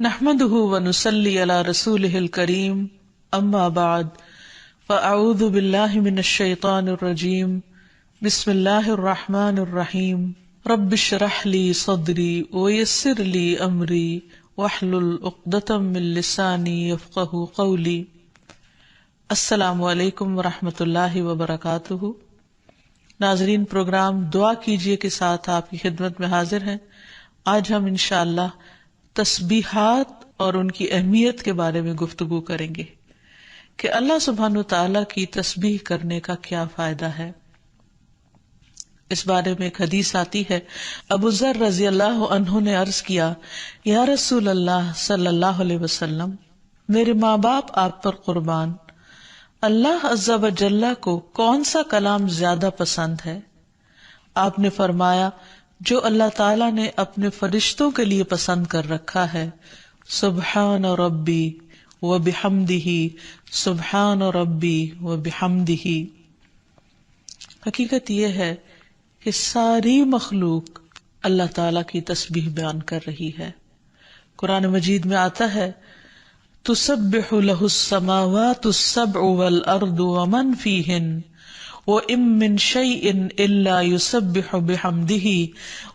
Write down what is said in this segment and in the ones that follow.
نحمده ونصلي على رسوله الكريم اما بعد فاعوذ بالله من الشيطان الرجيم بسم الله الرحمن الرحيم رب اشرح لي صدري ويسر لي امري واحلل عقدة من لساني يفقهوا قولي۔ السلام علیکم ورحمۃ اللہ وبرکاتہ۔ ناظرین، پروگرام دعا کیجئے کے ساتھ آپ کی خدمت میں حاضر ہیں۔ آج ہم انشاءاللہ تسبیحات اور ان کی اہمیت کے بارے میں گفتگو کریں گے کہ اللہ سبحانہ وتعالیٰ کی تسبیح کرنے کا کیا فائدہ ہے۔ اس بارے میں ایک حدیث آتی ہے، ابو ذر رضی اللہ عنہ نے عرض کیا، یا رسول اللہ صلی اللہ علیہ وسلم، میرے ماں باپ آپ پر قربان، اللہ عز و جل کو کون سا کلام زیادہ پسند ہے؟ آپ نے فرمایا، جو اللہ تعالیٰ نے اپنے فرشتوں کے لیے پسند کر رکھا ہے، سبحان ربی و بحمدہ، سبحان ربی و بحمدہ۔ حقیقت یہ ہے کہ ساری مخلوق اللہ تعالیٰ کی تسبیح بیان کر رہی ہے۔ قرآن مجید میں آتا ہے، تسبح له السماوات السبع والارض ومن فیہن وَإِن مِّن شَيْءٍ إِلَّا يُسَبِّحُ بِحَمْدِهِ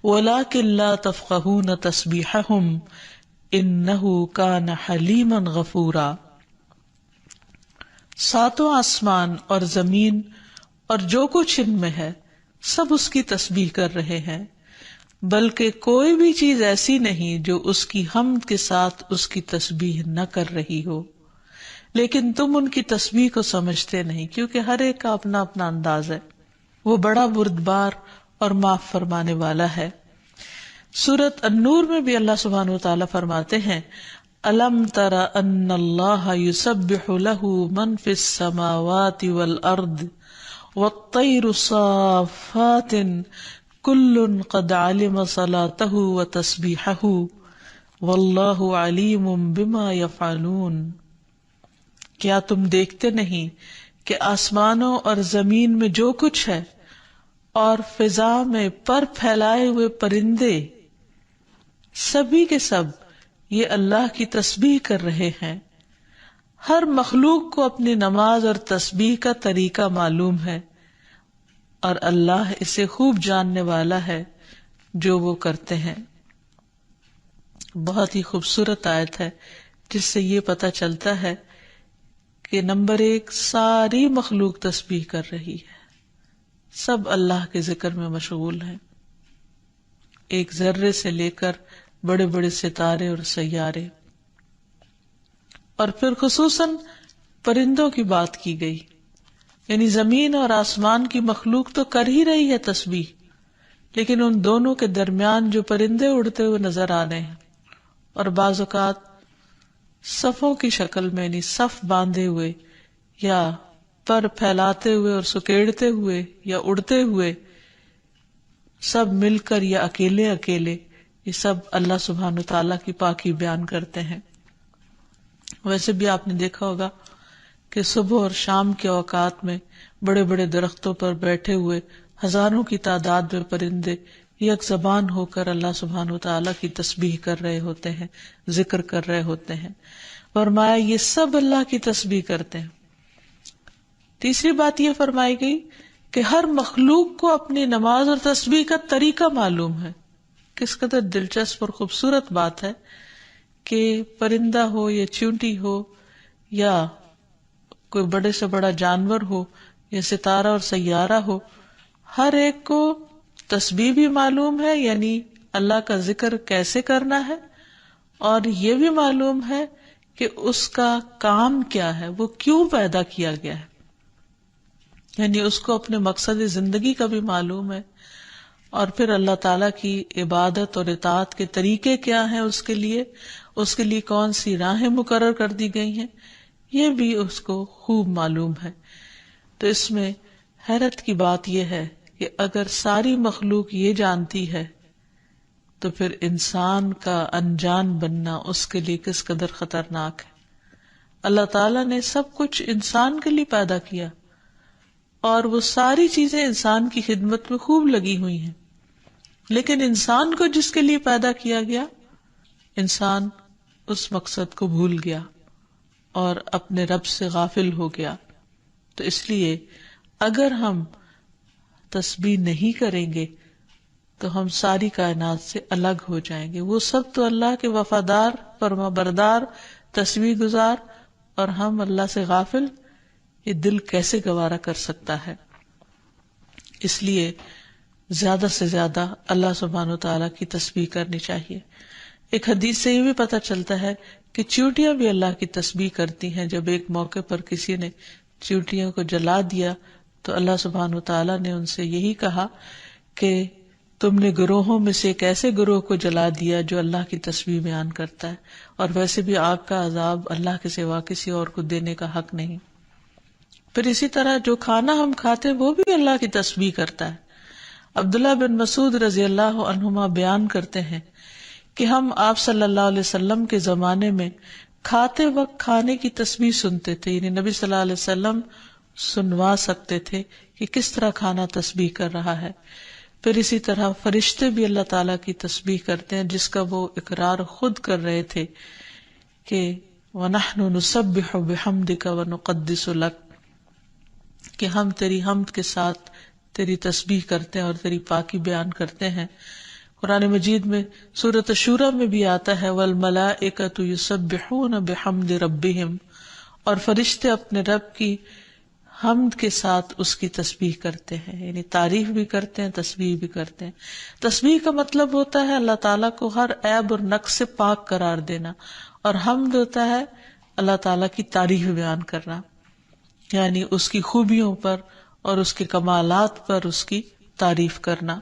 وَلَٰكِن لَّا تَفْقَهُونَ تَسْبِيحَهُمْ إِنَّهُ كَانَ حَلِيمًا غَفُورًا۔ ساتوں آسمان اور زمین اور جو کچھ ان میں ہے سب اس کی تسبیح کر رہے ہیں، بلکہ کوئی بھی چیز ایسی نہیں جو اس کی حمد کے ساتھ اس کی تسبیح نہ کر رہی ہو، لیکن تم ان کی تسبیح کو سمجھتے نہیں، کیونکہ ہر ایک کا اپنا اپنا انداز ہے۔ وہ بڑا بردبار اور معاف فرمانے والا ہے۔ سورۃ النور میں بھی اللہ سبحانہ وتعالیٰ فرماتے ہیں، أَلَمْ تَرَ أَنَّ اللَّهَ يُسَبِّحُ لَهُ مَنْ فِي السَّمَاوَاتِ وَالْأَرْضِ وَالطَّيْرُ صَافَّاتٍ كُلٌّ قَدْ عَلِمَ صَلَاتَهُ وَتَسْبِيحَهُ وَاللَّهُ عَلِيمٌ بِمَا يَفْعَلُونَ۔ کیا تم دیکھتے نہیں کہ آسمانوں اور زمین میں جو کچھ ہے اور فضا میں پر پھیلائے ہوئے پرندے سبھی کے سب یہ اللہ کی تسبیح کر رہے ہیں۔ ہر مخلوق کو اپنی نماز اور تسبیح کا طریقہ معلوم ہے، اور اللہ اسے خوب جاننے والا ہے جو وہ کرتے ہیں۔ بہت ہی خوبصورت آیت ہے جس سے یہ پتہ چلتا ہے کہ نمبر ایک، ساری مخلوق تسبیح کر رہی ہے، سب اللہ کے ذکر میں مشغول ہیں، ایک ذرے سے لے کر بڑے بڑے ستارے اور سیارے۔ اور پھر خصوصاً پرندوں کی بات کی گئی، یعنی زمین اور آسمان کی مخلوق تو کر ہی رہی ہے تسبیح، لیکن ان دونوں کے درمیان جو پرندے اڑتے ہوئے نظر آ رہے ہیں، اور بعض اوقات صفوں کی شکل میں، یعنی صف باندھے ہوئے یا پر پھیلاتے ہوئے اور سکیڑتے ہوئے یا اڑتے ہوئے، سب مل کر یا اکیلے اکیلے، یہ سب اللہ سبحانہ وتعالیٰ کی پاکی بیان کرتے ہیں۔ ویسے بھی آپ نے دیکھا ہوگا کہ صبح اور شام کے اوقات میں بڑے بڑے درختوں پر بیٹھے ہوئے ہزاروں کی تعداد میں پرندے یک زبان ہو کر اللہ سبحانہ وتعالیٰ کی تسبیح کر رہے ہوتے ہیں، ذکر کر رہے ہوتے ہیں۔ فرمایا یہ سب اللہ کی تسبیح کرتے ہیں۔ تیسری بات یہ فرمائی گئی کہ ہر مخلوق کو اپنی نماز اور تسبیح کا طریقہ معلوم ہے۔ کس قدر دلچسپ اور خوبصورت بات ہے کہ پرندہ ہو یا چیونٹی ہو یا کوئی بڑے سے بڑا جانور ہو یا ستارہ اور سیارہ ہو، ہر ایک کو تسبیح بھی معلوم ہے، یعنی اللہ کا ذکر کیسے کرنا ہے، اور یہ بھی معلوم ہے کہ اس کا کام کیا ہے، وہ کیوں پیدا کیا گیا ہے، یعنی اس کو اپنے مقصد زندگی کا بھی معلوم ہے، اور پھر اللہ تعالیٰ کی عبادت اور اطاعت کے طریقے کیا ہیں، اس کے لیے کون سی راہیں مقرر کر دی گئی ہیں، یہ بھی اس کو خوب معلوم ہے۔ تو اس میں حیرت کی بات یہ ہے کہ اگر ساری مخلوق یہ جانتی ہے تو پھر انسان کا انجان بننا اس کے لیے کس قدر خطرناک ہے۔ اللہ تعالیٰ نے سب کچھ انسان کے لیے پیدا کیا، اور وہ ساری چیزیں انسان کی خدمت میں خوب لگی ہوئی ہیں، لیکن انسان کو جس کے لیے پیدا کیا گیا، انسان اس مقصد کو بھول گیا اور اپنے رب سے غافل ہو گیا. تو اس لیے اگر ہم تسبیح نہیں کریں گے تو ہم ساری کائنات سے الگ ہو جائیں گے. وہ سب تو اللہ کے وفادار، فرما بردار، تسبیح گزار، اور ہم اللہ سے غافل. یہ دل کیسے گوارا کر سکتا ہے؟ اس لیے زیادہ سے زیادہ اللہ سبحانہ و تعالیٰ کی تسبیح کرنی چاہیے. ایک حدیث سے یہ بھی پتہ چلتا ہے کہ چیونٹیاں بھی اللہ کی تسبیح کرتی ہیں. جب ایک موقع پر کسی نے چیونٹیوں کو جلا دیا تو اللہ سبحانہ و تعالیٰ نے ان سے یہی کہا کہ تم نے گروہوں میں سے ایک ایسے گروہ کو جلا دیا جو اللہ کی تسبیح بیان کرتا ہے، اور ویسے بھی آگ کا عذاب اللہ کے سوا کسی اور کو دینے کا حق نہیں. پھر اسی طرح جو کھانا ہم کھاتے وہ بھی اللہ کی تسبیح کرتا ہے. عبداللہ بن مسعود رضی اللہ عنہما بیان کرتے ہیں کہ ہم آپ صلی اللہ علیہ وسلم کے زمانے میں کھاتے وقت کھانے کی تسبیح سنتے تھے، یعنی نبی صلی اللہ علیہ وسلم سنوا سکتے تھے کہ کس طرح کھانا تسبیح کر رہا ہے. پھر اسی طرح فرشتے بھی اللہ تعالیٰ کی تسبیح کرتے ہیں، جس کا وہ اقرار خود کر رہے تھے کہ وَنَحْنُ نُسَبِّحُ بِحَمْدِكَ وَنُقَدِّسُ لَكَ، کہ ہم تیری حمد کے ساتھ تیری تسبیح کرتے ہیں اور تیری پاکی بیان کرتے ہیں. قرآن مجید میں سورۃ الشورى میں بھی آتا ہے وَالْمَلَائِكَةُ يُسَبِّحُونَ بِحَمْدِ رَبِّهِمْ، اور فرشتے اپنے رب کی حمد کے ساتھ اس کی تسبیح کرتے ہیں، یعنی تعریف بھی کرتے ہیں، تسبیح بھی کرتے ہیں. تسبیح کا مطلب ہوتا ہے اللہ تعالیٰ کو ہر عیب اور نقص سے پاک قرار دینا، اور حمد ہوتا ہے اللہ تعالیٰ کی تعریف بیان کرنا، یعنی اس کی خوبیوں پر اور اس کے کمالات پر اس کی تعریف کرنا.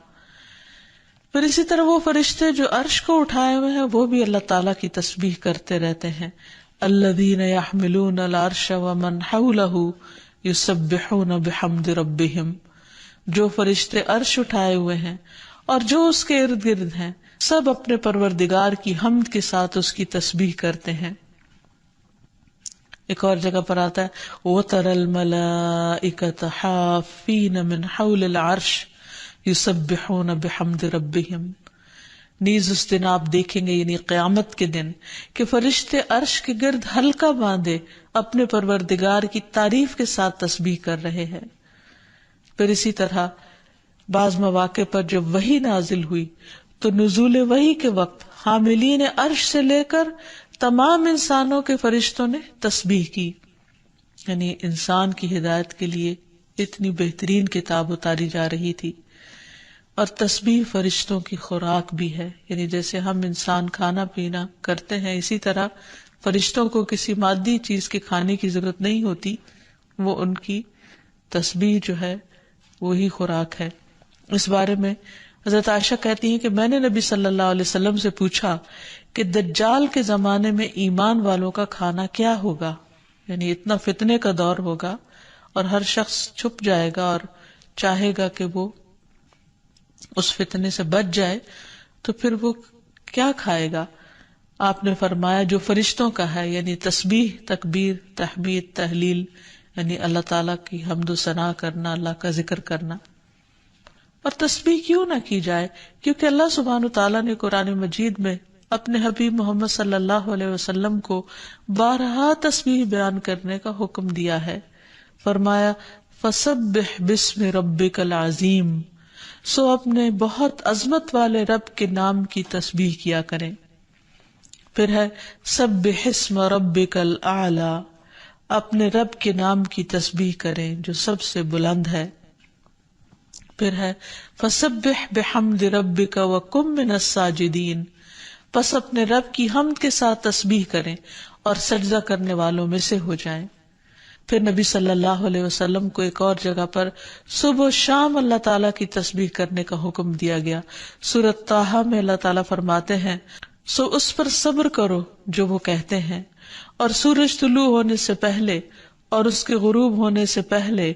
پھر اسی طرح وہ فرشتے جو عرش کو اٹھائے ہوئے ہیں وہ بھی اللہ تعالیٰ کی تسبیح کرتے رہتے ہیں. الذین یحملون العرش ومن حولہ یسبحون بحمد ربہم، جو فرشتے عرش اٹھائے ہوئے ہیں اور جو اس کے ارد گرد ہیں سب اپنے پروردگار کی حمد کے ساتھ اس کی تسبیح کرتے ہیں. ایک اور جگہ پر آتا ہے وَتَرَى الْمَلَائِكَةَ حَافِّينَ مِنْ حَوْلِ الْعَرْشِ يُسَبِّحُونَ بِحَمْدِ رَبِّهِمْ. نیز اس دن آپ دیکھیں گے، یعنی قیامت کے دن، کہ فرشتے عرش کے گرد حلقہ باندھے اپنے پروردگار کی تعریف کے ساتھ تسبیح کر رہے ہیں. پھر اسی طرح بعض مواقع پر جب وحی نازل ہوئی تو نزول وحی کے وقت حاملین عرش سے لے کر تمام انسانوں کے فرشتوں نے تسبیح کی، یعنی انسان کی ہدایت کے لیے اتنی بہترین کتاب اتاری جا رہی تھی. اور تسبیح فرشتوں کی خوراک بھی ہے، یعنی جیسے ہم انسان کھانا پینا کرتے ہیں اسی طرح فرشتوں کو کسی مادی چیز کے کھانے کی ضرورت نہیں ہوتی، وہ ان کی تسبیح جو ہے وہی خوراک ہے. اس بارے میں حضرت عائشہ کہتی ہیں کہ میں نے نبی صلی اللہ علیہ وسلم سے پوچھا کہ دجال کے زمانے میں ایمان والوں کا کھانا کیا ہوگا، یعنی اتنا فتنے کا دور ہوگا اور ہر شخص چھپ جائے گا اور چاہے گا کہ وہ اس فتنے سے بچ جائے، تو پھر وہ کیا کھائے گا؟ آپ نے فرمایا جو فرشتوں کا ہے، یعنی تسبیح، تکبیر، تحمید، تحلیل، یعنی اللہ تعالیٰ کی حمد و ثنا کرنا، اللہ کا ذکر کرنا. اور تسبیح کیوں نہ کی جائے؟ کیونکہ اللہ سبحانہ تعالیٰ نے قرآن مجید میں اپنے حبیب محمد صلی اللہ علیہ وسلم کو بارہا تسبیح بیان کرنے کا حکم دیا ہے. فرمایا فسبح باسم ربک العظیم، سو اپنے بہت عظمت والے رب کے نام کی تسبیح کیا کریں. پھر ہے سبح اسم ربک الاعلی، اپنے رب کے نام کی تسبیح کریں جو سب سے بلند ہے. پھر ہے فسبح بحمد ربک وکن من الساجدین، پس اپنے رب کی حمد کے ساتھ تسبیح کریں اور سجدہ کرنے والوں میں سے ہو جائیں. پھر نبی صلی اللہ علیہ وسلم کو ایک اور جگہ پر صبح و شام اللہ تعالیٰ کی تسبیح کرنے کا حکم دیا گیا. سورۃ طٰہٰ میں اللہ تعالیٰ فرماتے ہیں سو اس پر صبر کرو جو وہ کہتے ہیں، اور سورج طلوع ہونے سے پہلے اور اس کے غروب ہونے سے پہلے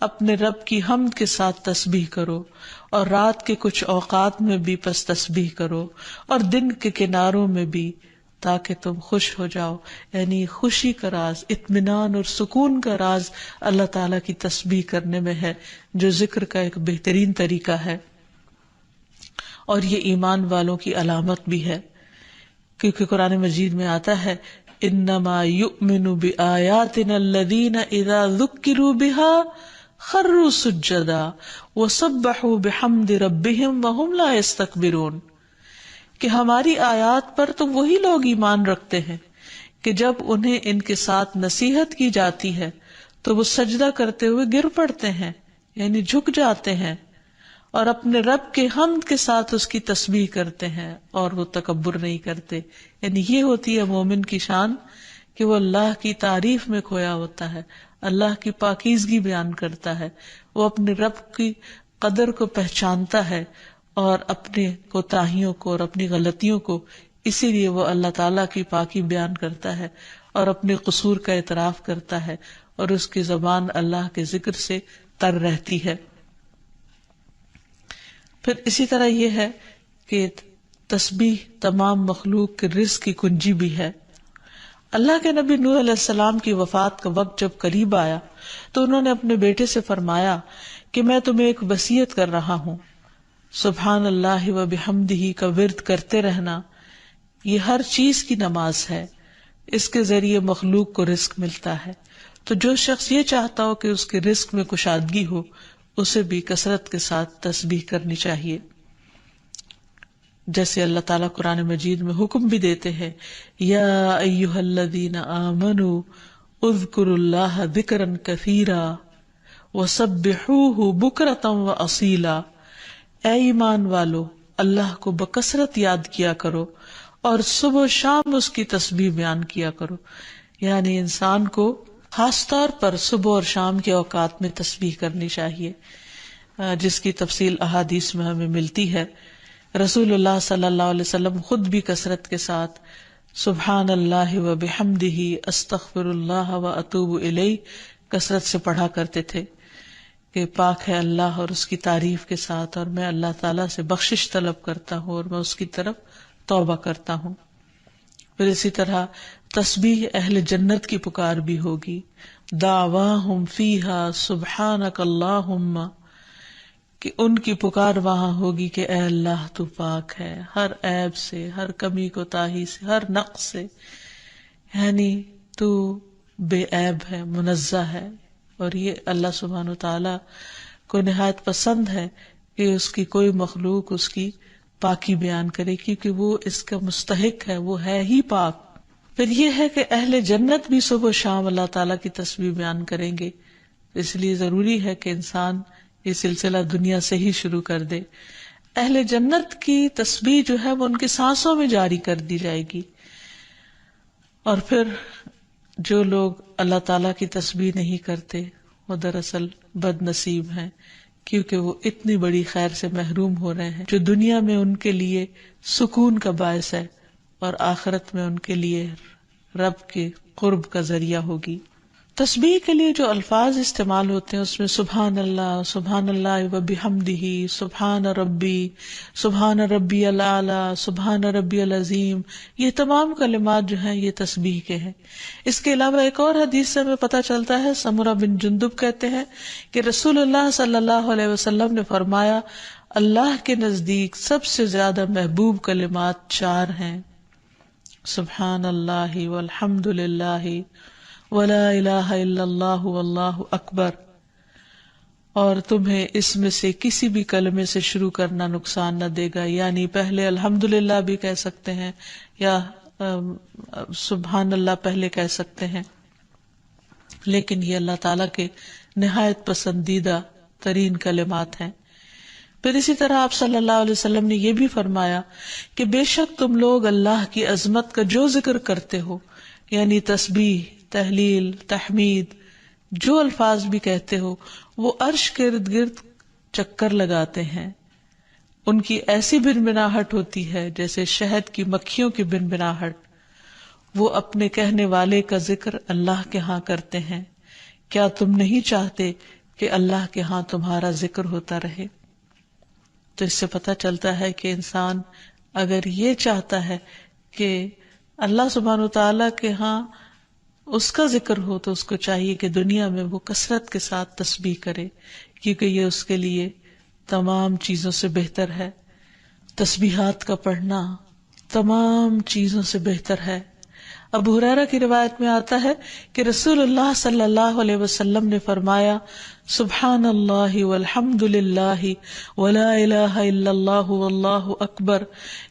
اپنے رب کی حمد کے ساتھ تسبیح کرو، اور رات کے کچھ اوقات میں بھی پس تسبیح کرو، اور دن کے کناروں میں بھی، تاکہ تم خوش ہو جاؤ. یعنی خوشی کا راز، اطمینان اور سکون کا راز اللہ تعالیٰ کی تسبیح کرنے میں ہے، جو ذکر کا ایک بہترین طریقہ ہے. اور یہ ایمان والوں کی علامت بھی ہے کیونکہ قرآن مجید میں آتا ہے انما یؤمن بآیاتنا الذین اذا ذکروا بها خروا سجدا وسبحوا بحمد ربهم وهم لا يستكبرون، کہ ہماری آیات پر تو وہی لوگ ایمان رکھتے ہیں کہ جب انہیں ان کے ساتھ نصیحت کی جاتی ہے تو وہ سجدہ کرتے ہوئے گر پڑتے ہیں، یعنی جھک جاتے ہیں، اور اپنے رب کے حمد کے ساتھ اس کی تسبیح کرتے ہیں اور وہ تکبر نہیں کرتے. یعنی یہ ہوتی ہے مومن کی شان کہ وہ اللہ کی تعریف میں کھویا ہوتا ہے، اللہ کی پاکیزگی بیان کرتا ہے، وہ اپنے رب کی قدر کو پہچانتا ہے اور اپنے کوتاہیوں کو اور اپنی غلطیوں کو، اسی لیے وہ اللہ تعالیٰ کی پاکی بیان کرتا ہے اور اپنے قصور کا اعتراف کرتا ہے، اور اس کی زبان اللہ کے ذکر سے تر رہتی ہے. پھر اسی طرح یہ ہے کہ تسبیح تمام مخلوق کے رزق کی کنجی بھی ہے. اللہ کے نبی نوح علیہ السلام کی وفات کا وقت جب قریب آیا تو انہوں نے اپنے بیٹے سے فرمایا کہ میں تمہیں ایک وصیت کر رہا ہوں، سبحان اللہ و بحمدہ کا ورد کرتے رہنا. یہ ہر چیز کی نماز ہے، اس کے ذریعے مخلوق کو رزق ملتا ہے. تو جو شخص یہ چاہتا ہو کہ اس کے رزق میں کشادگی ہو، اسے بھی کثرت کے ساتھ تسبیح کرنی چاہیے. جیسے اللہ تعالیٰ قرآن مجید میں حکم بھی دیتے ہیں، یا ایھا الذین آمنوا اذکروا اللہ ذکرا کثیرا وسبحوہ بکرۃ واصیلا. اے ایمان والو، اللہ کو بکثرت یاد کیا کرو اور صبح و شام اس کی تسبیح بیان کیا کرو. یعنی انسان کو خاص طور پر صبح اور شام کے اوقات میں تسبیح کرنی چاہیے، جس کی تفصیل احادیث میں ہمیں ملتی ہے. رسول اللہ صلی اللہ علیہ وسلم خود بھی کثرت کے ساتھ سبحان اللہ و بحمدہ استغفر اللہ و اتوب الیہ کثرت سے پڑھا کرتے تھے کہ پاک ہے اللہ اور اس کی تعریف کے ساتھ، اور میں اللہ تعالیٰ سے بخشش طلب کرتا ہوں اور میں اس کی طرف توبہ کرتا ہوں. پھر اسی طرح تسبیح اہل جنت کی پکار بھی ہوگی، دعواہم فیہا سبحانک اللہم، کہ ان کی پکار وہاں ہوگی کہ اے اللہ تو پاک ہے ہر عیب سے، ہر کمی کوتاہی سے، ہر نقص سے، یعنی تو بے عیب ہے، منزہ ہے. اور یہ اللہ سبحانہ وتعالیٰ کو نہایت پسند ہے کہ اس کی کوئی مخلوق اس کی پاکی بیان کرے، کیونکہ وہ اس کا مستحق ہے، وہ ہے ہی پاک. پھر یہ ہے کہ اہل جنت بھی صبح و شام اللہ تعالیٰ کی تسبیح بیان کریں گے. اس لیے ضروری ہے کہ انسان یہ سلسلہ دنیا سے ہی شروع کر دے. اہل جنت کی تسبیح جو ہے وہ ان کی سانسوں میں جاری کر دی جائے گی. اور پھر جو لوگ اللہ تعالیٰ کی تسبیح نہیں کرتے وہ دراصل بد نصیب ہیں، کیونکہ وہ اتنی بڑی خیر سے محروم ہو رہے ہیں جو دنیا میں ان کے لیے سکون کا باعث ہے اور آخرت میں ان کے لیے رب کے قرب کا ذریعہ ہوگی. تسبیح کے لیے جو الفاظ استعمال ہوتے ہیں اس میں سبحان اللہ و بحمدہ، سبحان ربی الاعلی، سبحان ربی العظیم، یہ تمام کلمات جو ہیں یہ تسبیح کے ہیں. اس کے علاوہ ایک اور حدیث سے ہمیں پتہ چلتا ہے، سمرہ بن جندب کہتے ہیں کہ رسول اللہ صلی اللہ علیہ وسلم نے فرمایا اللہ کے نزدیک سب سے زیادہ محبوب کلمات 4 ہیں، سبحان اللہ والحمد للہ ولا الہ الا اللہ واللہ اکبر. اور تمہیں اس میں سے کسی بھی کلمے سے شروع کرنا نقصان نہ دے گا، یعنی پہلے الحمدللہ بھی کہہ سکتے ہیں یا سبحان اللہ پہلے کہہ سکتے ہیں، لیکن یہ اللہ تعالیٰ کے نہایت پسندیدہ ترین کلمات ہیں. پھر اسی طرح آپ صلی اللہ علیہ وسلم نے یہ بھی فرمایا کہ بے شک تم لوگ اللہ کی عظمت کا جو ذکر کرتے ہو، یعنی تسبیح، تحلیل، تحمید، جو الفاظ بھی کہتے ہو، وہ عرش کے ارد گرد چکر لگاتے ہیں. ان کی ایسی بنبناہٹ ہوتی ہے جیسے شہد کی مکھیوں کی بنبناہٹ. وہ اپنے کہنے والے کا ذکر اللہ کے ہاں کرتے ہیں. کیا تم نہیں چاہتے کہ اللہ کے ہاں تمہارا ذکر ہوتا رہے؟ تو اس سے پتہ چلتا ہے کہ انسان اگر یہ چاہتا ہے کہ اللہ سبحانہ وتعالیٰ کے ہاں اس کا ذکر ہو تو اس کو چاہیے کہ دنیا میں وہ کثرت کے ساتھ تسبیح کرے، کیونکہ یہ اس کے لیے تمام چیزوں سے بہتر ہے. تسبیحات کا پڑھنا، تمام چیزوں سے بہتر ہے۔ ابو ہریرہ کی روایت میں آتا ہے کہ رسول اللہ صلی اللہ علیہ وسلم نے فرمایا، سبحان اللہ والحمد للہ ولا الہ الا اللہ واللہ اکبر،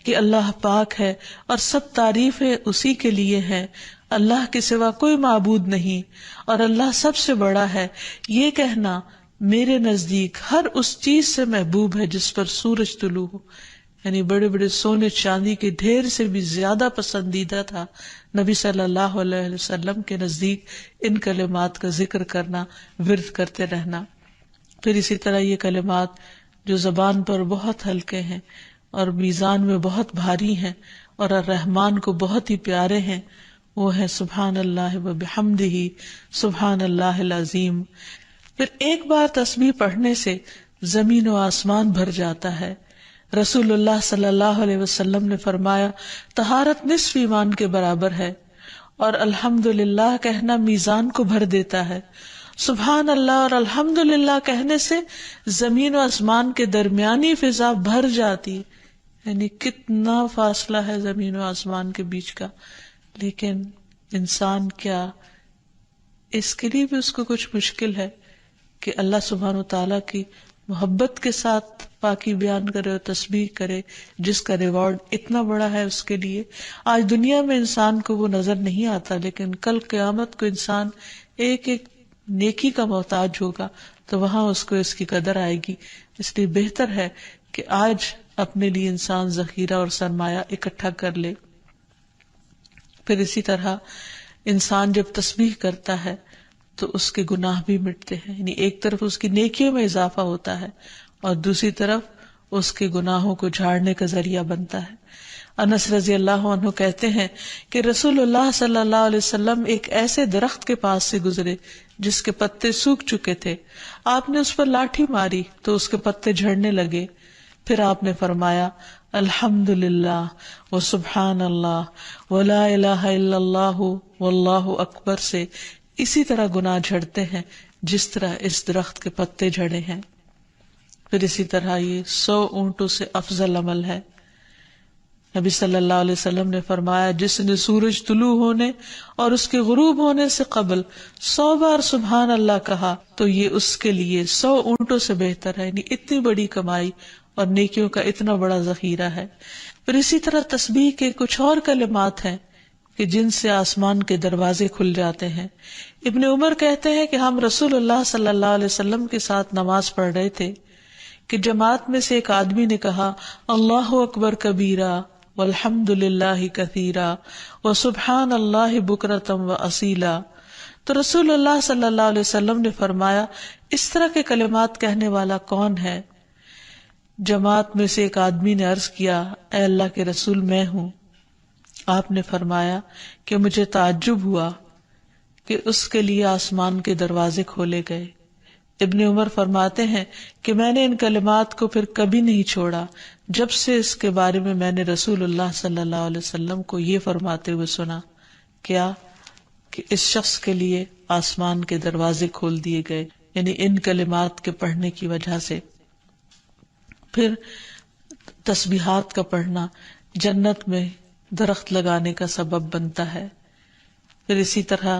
کہ اللہ پاک ہے اور سب تعریفیں اسی کے لیے ہیں، اللہ کے سوا کوئی معبود نہیں اور اللہ سب سے بڑا ہے۔ یہ کہنا میرے نزدیک ہر اس چیز سے محبوب ہے جس پر سورج طلوع ہو، یعنی بڑے بڑے سونے چاندی کے ڈھیر سے بھی زیادہ پسندیدہ تھا نبی صلی اللہ علیہ وسلم کے نزدیک ان کلمات کا ذکر کرنا، ورد کرتے رہنا۔ پھر اسی طرح یہ کلمات جو زبان پر بہت ہلکے ہیں اور میزان میں بہت بھاری ہیں اور الرحمن کو بہت ہی پیارے ہیں، وہ ہے سبحان اللہ و بحمدہ، سبحان اللہ العظیم۔ پھر ایک بار تسبیح پڑھنے سے زمین و آسمان بھر جاتا ہے۔ رسول اللہ صلی اللہ علیہ وسلم نے فرمایا، طہارت نصف ایمان کے برابر ہے، اور الحمدللہ کہنا میزان کو بھر دیتا ہے۔ سبحان اللہ اور الحمدللہ کہنے سے زمین و آسمان کے درمیانی فضا بھر جاتی، یعنی کتنا فاصلہ ہے زمین و آسمان کے بیچ کا، لیکن انسان کیا اس کے لیے بھی اس کو کچھ مشکل ہے کہ اللہ سبحانہ و تعالیٰ کی محبت کے ساتھ پاکی بیان کرے اور تسبیح کرے، جس کا ریوارڈ اتنا بڑا ہے اس کے لیے۔ آج دنیا میں انسان کو وہ نظر نہیں آتا، لیکن کل قیامت کو انسان ایک ایک نیکی کا محتاج ہوگا، تو وہاں اس کو اس کی قدر آئے گی۔ اس لیے بہتر ہے کہ آج اپنے لیے انسان ذخیرہ اور سرمایہ اکٹھا کر لے۔ پھر اسی طرح انسان جب تسبیح کرتا ہے تو اس کے گناہ بھی مٹتے ہیں، یعنی ایک طرف اس کی نیکیوں میں اضافہ ہوتا ہے اور دوسری طرف اس کے گناہوں کو جھاڑنے کا ذریعہ بنتا ہے۔ انس رضی اللہ عنہ کہتے ہیں کہ رسول اللہ صلی اللہ علیہ وسلم ایک ایسے درخت کے پاس سے گزرے جس کے پتے سوکھ چکے تھے، آپ نے اس پر لاٹھی ماری تو اس کے پتے جھڑنے لگے، پھر آپ نے فرمایا، الحمدللہ وسبحان اللہ ولا الہ الا اللہ واللہ اکبر سے اسی طرح گناہ جھڑتے ہیں جس طرح اس درخت کے پتے جھڑے ہیں۔ پھر اسی طرح یہ 100 اونٹوں سے افضل عمل ہے۔ نبی صلی اللہ علیہ وسلم نے فرمایا، جس نے سورج طلوع ہونے اور اس کے غروب ہونے سے قبل 100 بار سبحان اللہ کہا تو یہ اس کے لیے 100 اونٹوں سے بہتر ہے، یعنی اتنی بڑی کمائی اور نیکیوں کا اتنا بڑا ذخیرہ ہے۔ پھر اسی طرح تسبیح کے کچھ اور کلمات ہیں کہ جن سے آسمان کے دروازے کھل جاتے ہیں۔ ابن عمر کہتے ہیں کہ ہم رسول اللہ صلی اللہ علیہ وسلم کے ساتھ نماز پڑھ رہے تھے کہ جماعت میں سے ایک آدمی نے کہا، اللہ اکبر کبیرہ والحمد للہ کثیرہ وسبحان اللہ بکرۃ واصیلا، تو رسول اللہ صلی اللہ علیہ وسلم نے فرمایا، اس طرح کے کلمات کہنے والا کون ہے؟ جماعت میں سے ایک آدمی نے عرض کیا، اے اللہ کے رسول، میں ہوں۔ آپ نے فرمایا کہ مجھے تعجب ہوا کہ اس کے لیے آسمان کے دروازے کھولے گئے۔ ابن عمر فرماتے ہیں کہ میں نے ان کلمات کو پھر کبھی نہیں چھوڑا جب سے اس کے بارے میں میں نے رسول اللہ صلی اللہ علیہ وسلم کو یہ فرماتے ہوئے سنا، کیا کہ اس شخص کے لیے آسمان کے دروازے کھول دیے گئے، یعنی ان کلمات کے پڑھنے کی وجہ سے۔ پھر تسبیحات کا پڑھنا جنت میں درخت لگانے کا سبب بنتا ہے۔ پھر اسی طرح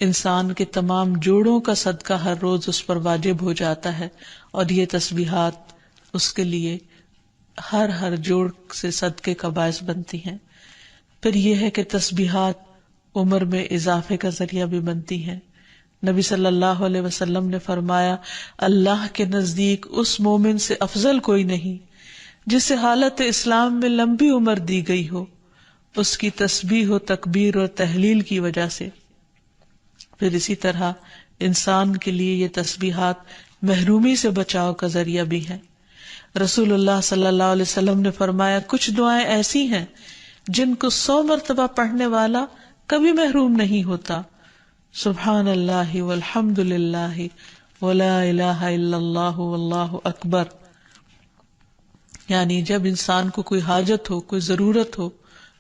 انسان کے تمام جوڑوں کا صدقہ ہر روز اس پر واجب ہو جاتا ہے، اور یہ تسبیحات اس کے لیے ہر جوڑ سے صدقے کا باعث بنتی ہیں۔ پھر یہ ہے کہ تسبیحات عمر میں اضافے کا ذریعہ بھی بنتی ہیں۔ نبی صلی اللہ علیہ وسلم نے فرمایا، اللہ کے نزدیک اس مومن سے افضل کوئی نہیں جسے حالت اسلام میں لمبی عمر دی گئی ہو، اس کی تسبیح و تکبیر اور تحلیل کی وجہ سے۔ پھر اسی طرح انسان کے لیے یہ تسبیحات محرومی سے بچاؤ کا ذریعہ بھی ہیں۔ رسول اللہ صلی اللہ علیہ وسلم نے فرمایا، کچھ دعائیں ایسی ہیں جن کو 100 مرتبہ پڑھنے والا کبھی محروم نہیں ہوتا۔ سبحان اللہ والحمد للہ ولا الہ الا اللہ واللہ اکبر، یعنی جب انسان کو کوئی حاجت ہو، کوئی ضرورت ہو،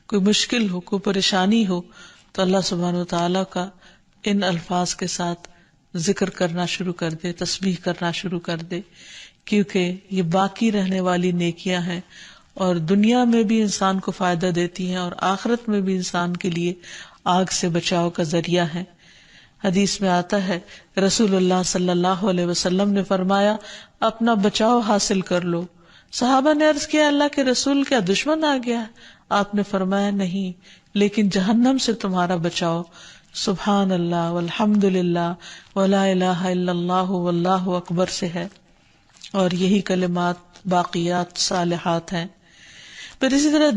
کوئی مشکل ہو، کوئی پریشانی ہو، تو اللہ سبحانہ وتعالیٰ کا ان الفاظ کے ساتھ ذکر کرنا شروع کر دے، تسبیح کرنا شروع کر دے، کیونکہ یہ باقی رہنے والی نیکیاں ہیں اور دنیا میں بھی انسان کو فائدہ دیتی ہیں اور آخرت میں بھی انسان کے لیے آگ سے بچاؤ کا ذریعہ ہے۔ حدیث میں آتا ہے رسول اللہ صلی اللہ علیہ وسلم نے فرمایا اپنا بچاؤ حاصل کر لو۔ صحابہ نے عرض کیا اللہ کے رسول کیا دشمن آ گیا؟ آپ نے فرمایا نہیں، لیکن جہنم سے تمہارا بچاؤ سبحان اللہ والحمد للہ ولا الہ الا اللہ واللہ اکبر سے ہے، اور یہی کلمات باقیات صالحات ہیں۔ پھر اسی طرح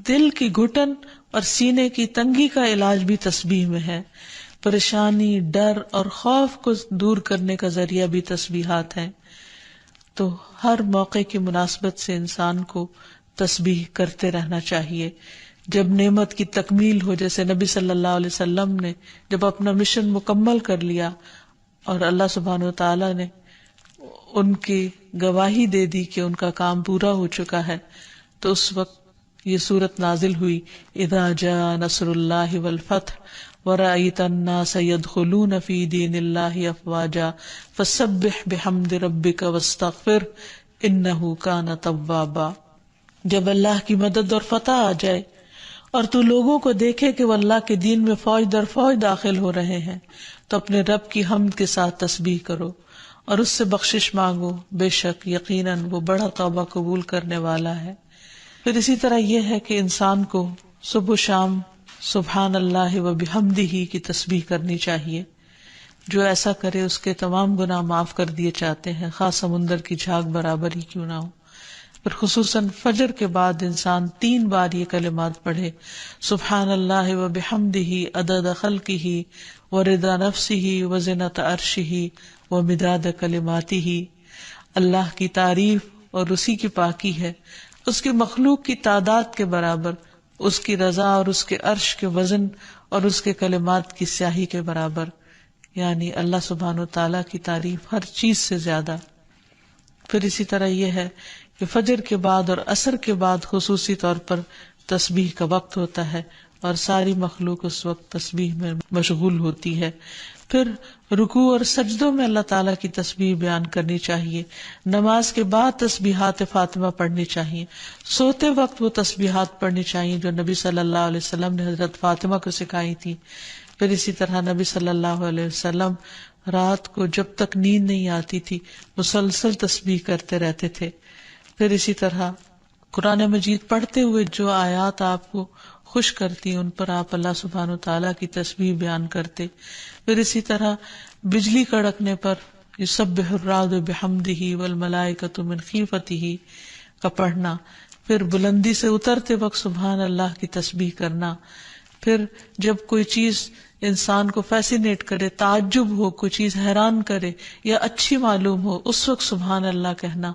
دل کی گھٹن اور سینے کی تنگی کا علاج بھی تسبیح میں ہے۔ پریشانی، ڈر اور خوف کو دور کرنے کا ذریعہ بھی تسبیحات ہیں۔ تو ہر موقع کی مناسبت سے انسان کو تسبیح کرتے رہنا چاہیے۔ جب نعمت کی تکمیل ہو، جیسے نبی صلی اللہ علیہ وسلم نے جب اپنا مشن مکمل کر لیا اور اللہ سبحانہ وتعالی نے ان کی گواہی دے دی کہ ان کا کام پورا ہو چکا ہے، تو اس وقت یہ سورت نازل ہوئی اذا جاء نصر اللہ والفتح ورأیت الناس يدخلون فی دین اللہ افواجا فسبح بحمد ربک واستغفر انہ کان توابا۔ جب اللہ کی مدد اور فتح آ جائے اور تو لوگوں کو دیکھے کہ وہ اللہ کے دین میں فوج در فوج داخل ہو رہے ہیں، تو اپنے رب کی حمد کے ساتھ تسبیح کرو اور اس سے بخشش مانگو، بے شک یقیناً وہ بڑا توبہ قبول کرنے والا ہے۔ پھر اسی طرح یہ ہے کہ انسان کو صبح و شام سبحان اللہ و بحمدہ کی تسبیح کرنی چاہیے۔ جو ایسا کرے اس کے تمام گناہ معاف کر دیے جاتے ہیں، خاص سمندر کی جھاگ برابر ہی کیوں نہ ہو۔ پھر خصوصاً فجر کے بعد انسان 3 بار یہ کلمات پڑھے، سبحان اللہ و بحمدہ عدد خلقہ ورضا نفسہ وزنۃ عرشہ ومداد کلماتہ۔ اللہ کی تعریف اور اسی کی پاکی ہے، اس کی مخلوق کی تعداد کے برابر، اس کی رضا اور اس کے عرش کے وزن اور اس کے کلمات کی سیاہی کے برابر، یعنی اللہ سبحانہ و تعالیٰ کی تعریف ہر چیز سے زیادہ۔ پھر اسی طرح یہ ہے کہ فجر کے بعد اور عصر کے بعد خصوصی طور پر تسبیح کا وقت ہوتا ہے اور ساری مخلوق اس وقت تسبیح میں مشغول ہوتی ہے۔ پھر رکوع اور سجدوں میں اللہ تعالیٰ کی تسبیح بیان کرنی چاہیے۔ نماز کے بعد تسبیحات فاطمہ پڑھنی چاہیے۔ سوتے وقت وہ تسبیحات پڑھنی چاہیے جو نبی صلی اللہ علیہ وسلم نے حضرت فاطمہ کو سکھائی تھی۔ پھر اسی طرح نبی صلی اللہ علیہ وسلم رات کو جب تک نیند نہیں آتی تھی مسلسل تسبیح کرتے رہتے تھے۔ پھر اسی طرح قرآن مجید پڑھتے ہوئے جو آیات آپ کو خوش کرتی ان پر آپ اللہ سبحانہ وتعالیٰ کی تسبیح بیان کرتے۔ پھر اسی طرح بجلی کڑکنے پر یسبح الرعد بحمدہ والملائکۃ من خیفتہ کا پڑھنا۔ پھر بلندی سے اترتے وقت سبحان اللہ کی تسبیح کرنا۔ پھر جب کوئی چیز انسان کو فیسینیٹ کرے، تعجب ہو، کوئی چیز حیران کرے یا اچھی معلوم ہو، اس وقت سبحان اللہ کہنا۔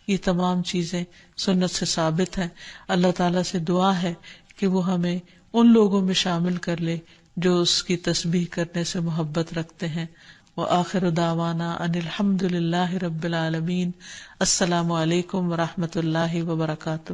یہ تمام چیزیں سنت سے ثابت ہیں۔ اللہ تعالیٰ سے دعا ہے کہ وہ ہمیں ان لوگوں میں شامل کر لے جو اس کی تسبیح کرنے سے محبت رکھتے ہیں۔ وآخر دعوانا ان الحمد للہ رب العالمین۔ السلام علیکم ورحمۃ اللہ وبرکاتہ۔